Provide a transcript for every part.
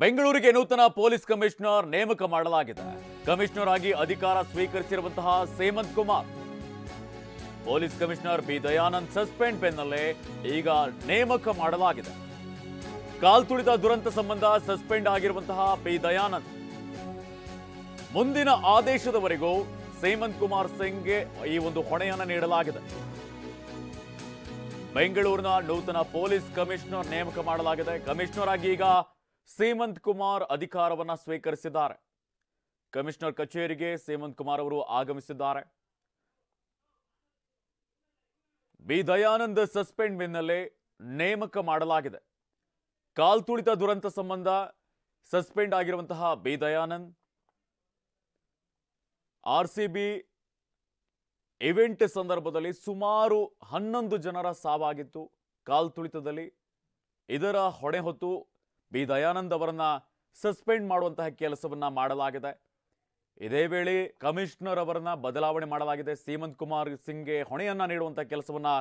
ಬೆಂಗಳೂರಿಗೆ ನೂತನ police commissioner ನೇಮಕ ಮಾಡಲಾಗಿದೆ. ಕಮಿಷನರ್ ಆಗಿ ಅಧಿಕಾರ ಸ್ವೀಕರಿಸಿರುವಂತಹ Seemanth Kumar police commissioner B Dayanand suspend ಬೆನ್ನಲ್ಲೇ ಈಗ ನೇಮಕ ಮಾಡಲಾಗಿದೆ. ಕಾಲ್ತುಳಿತ ದುರಂತ ಸಂಬಂಧ ಸಸ್ಪೆಂಡ್ ಆಗಿರುವಂತಹ ಬಿ ದಯಾನಂದ್ ಮುಂದಿನ ಆದೇಶದವರೆಗೂ ಸೇಮಂತ್ ಕುಮಾರ್ ಸಿಂಗ್ಗೆ ಈ ಒಂದು ಹೊಣೆಯನ್ನು ನೀಡಲಾಗಿದೆ. ಬೆಂಗಳೂರಿನ ನೂತನ ಪೊಲೀಸ್ ಕಮಿಷನರ್ ನೇಮಕ ಮಾಡಲಾಗಿದೆ. ಕಮಿಷನರ್ ಆಗಿ ಈಗ ಸೇಮಂತ್ ಕುಮಾರ್ ಅಧಿಕಾರವನ್ನ ಸ್ವೀಕರಿಸಿದ್ದಾರೆ. ಕಮಿಷನರ್ ಕಚೇರಿಗೆ ಸೇಮಂತ್ ಕುಮಾರ್ ಅವರು ಆಗಮಿಸಿದ್ದಾರೆ. ಬಿ ದಯಾನಂದ್ ಸಸ್ಪೆಂಡ್ ಬೆನ್ನಲ್ಲೇ ನೇಮಕ ಮಾಡಲಾಗಿದೆ. ಕಾಲ್ತುಳಿತ ದುರಂತ ಸಂಬಂಧ ಸಸ್ಪೆಂಡ್ ಆಗಿರುವಂತಹ ಬಿ ದಯಾನಂದ್ ಆರ್ಸಿಬಿ ಇವೆಂಟ್ ಸಂದರ್ಭದಲ್ಲಿ ಸುಮಾರು 11 ಜನರ ಸಾವಾಗಿತ್ತು. ಕಾಲ್ತುಳಿತದಲ್ಲಿ ಇದರ ಹೊಣೆ ಹೊತ್ತು ಬಿ ದಯಾನಂದ್ ಅವರನ್ನ ಸಸ್ಪೆಂಡ್ ಮಾಡುವಂತಹ ಕೆಲಸವನ್ನ ಮಾಡಲಾಗಿದೆ. ಇದೇ ವೇಳೆ ಕಮಿಷನರ್ ಅವರನ್ನ ಬದಲಾವಣೆ ಮಾಡಲಾಗಿದೆ. ಸೇಮಂತ್ ಕುಮಾರ್ ಸಿಂಗ್ಗೆ ಹೊಣೆಯನ್ನ ನೀಡುವಂತಹ ಕೆಲಸವನ್ನ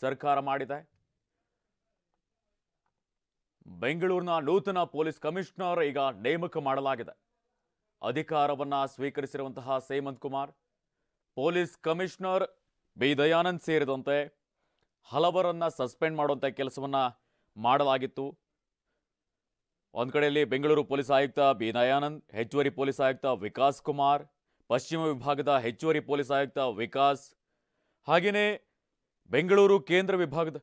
ಸರ್ಕಾರ ಮಾಡಿದೆ. ಬೆಂಗಳೂರಿನ ನೂತನ ಪೊಲೀಸ್ ಕಮಿಷನರ್ ಈಗ ನೇಮಕ ಮಾಡಲಾಗಿದೆ. ಅಧಿಕಾರವನ್ನ ಸ್ವೀಕರಿಸಿರುವಂತಹ Seemanth Kumar police commissioner B Dayanand ಸೇರಿದಂತೆ ಹಲವರನ್ನ ಸಸ್ಪೆಂಡ್ ಮಾಡುವಂತಹ ಕೆಲಸವನ್ನ ಮಾಡಲಾಗಿತ್ತು. ಒಂದ್ ಕಡೆಯಲ್ಲಿ ಬೆಂಗಳೂರು ಪೊಲೀಸ್ ಆಯುಕ್ತ ಬಿ ದಯಾನಂದ್, ಹೆಚ್ಚುವರಿ ಪೊಲೀಸ್ ಆಯುಕ್ತ ವಿಕಾಸ್ ಕುಮಾರ್, ಪಶ್ಚಿಮ ವಿಭಾಗದ ಹೆಚ್ಚುವರಿ ಪೊಲೀಸ್ ಆಯುಕ್ತ ವಿಕಾಸ್, ಹಾಗೆಯೇ ಬೆಂಗಳೂರು ಕೇಂದ್ರ ವಿಭಾಗದ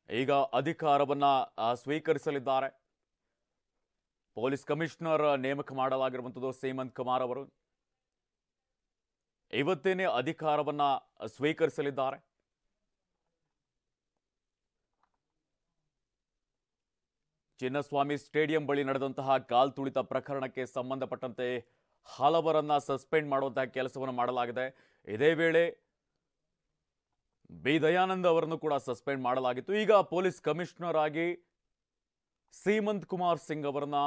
ಈಗ ಅಧಿಕಾರವನ್ನ ಸ್ವೀಕರಿಸಲಿದ್ದಾರೆ. ಪೊಲೀಸ್ ಕಮಿಷನರ್ ನೇಮಕ ಮಾಡಲಾಗಿರುವಂಥದ್ದು ಸೇಮಂತ್ ಕುಮಾರ್ ಅವರು ಇವತ್ತೇನೆ ಅಧಿಕಾರವನ್ನ ಸ್ವೀಕರಿಸಲಿದ್ದಾರೆ. ಚಿನ್ನಸ್ವಾಮಿ ಸ್ಟೇಡಿಯಂ ಬಳಿ ನಡೆದಂತಹ ಕಾಲ್ತುಳಿತ ಪ್ರಕರಣಕ್ಕೆ ಸಂಬಂಧಪಟ್ಟಂತೆ ಹಲವರನ್ನ ಸಸ್ಪೆಂಡ್ ಮಾಡುವಂತಹ ಕೆಲಸವನ್ನು ಮಾಡಲಾಗಿದೆ. ಇದೇ ವೇಳೆ ಬಿ ದಯಾನಂದ್ ಅವರನ್ನು ಕೂಡ ಸಸ್ಪೆಂಡ್ ಮಾಡಲಾಗಿತ್ತು. ಈಗ ಪೊಲೀಸ್ ಕಮಿಷನರ್ ಆಗಿ ಸೇಮಂತ್ ಕುಮಾರ್ ಸಿಂಗ್ ಅವರನ್ನ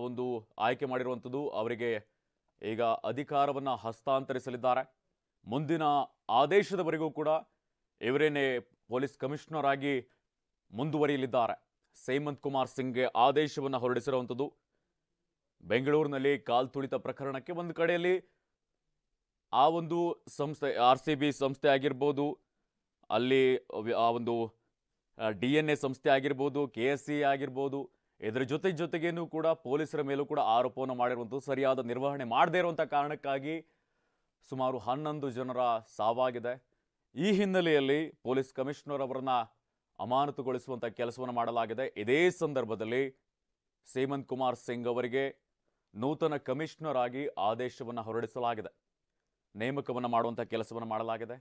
ಒಂದು ಆಯ್ಕೆ ಮಾಡಿರುವಂಥದ್ದು. ಅವರಿಗೆ ಈಗ ಅಧಿಕಾರವನ್ನ ಹಸ್ತಾಂತರಿಸಲಿದ್ದಾರೆ. ಮುಂದಿನ ಆದೇಶದವರೆಗೂ ಕೂಡ ಇವರೇನೇ ಪೊಲೀಸ್ ಕಮಿಷನರ್ ಆಗಿ ಮುಂದುವರಿಯಲಿದ್ದಾರೆ. ಸೇಮಂತ್ ಕುಮಾರ್ ಸಿಂಗ್ಗೆ ಆದೇಶವನ್ನು ಹೊರಡಿಸಿರುವಂಥದ್ದು. ಬೆಂಗಳೂರಿನಲ್ಲಿ ಕಾಲ್ತುಳಿತ ಪ್ರಕರಣಕ್ಕೆ ಒಂದು ಕಡೆಯಲ್ಲಿ ಆ ಒಂದು ಸಂಸ್ಥೆ ಆರ್ಸಿಬಿ ಸಂಸ್ಥೆ ಆಗಿರ್ಬೋದು, ಅಲ್ಲಿ ಆ ಒಂದು DNA ಸಂಸ್ಥೆ ಆಗಿರ್ಬೋದು, KSC ಆಗಿರ್ಬೋದು, ಇದರ ಜೊತೆಗೇನೂ ಕೂಡ ಪೊಲೀಸರ ಮೇಲೂ ಕೂಡ ಆರೋಪವನ್ನು ಮಾಡಿರುವಂಥದ್ದು. ಸರಿಯಾದ ನಿರ್ವಹಣೆ ಮಾಡದೇ ಇರುವಂಥ ಕಾರಣಕ್ಕಾಗಿ ಸುಮಾರು 11 ಜನರ ಸಾವಾಗಿದೆ. ಈ ಹಿನ್ನೆಲೆಯಲ್ಲಿ ಪೊಲೀಸ್ ಕಮಿಷನರ್ ಅವರನ್ನ ಅಮಾನತುಗೊಳಿಸುವಂಥ ಕೆಲಸವನ್ನು ಮಾಡಲಾಗಿದೆ. ಇದೇ ಸಂದರ್ಭದಲ್ಲಿ ಸೇಮಂತ್ ಕುಮಾರ್ ಸಿಂಗ್ ಅವರಿಗೆ ನೂತನ ಕಮಿಷನರ್ ಆಗಿ ಆದೇಶವನ್ನು ಹೊರಡಿಸಲಾಗಿದೆ. ನೇಮಕವನ್ನು ಮಾಡುವಂಥ ಕೆಲಸವನ್ನು ಮಾಡಲಾಗಿದೆ.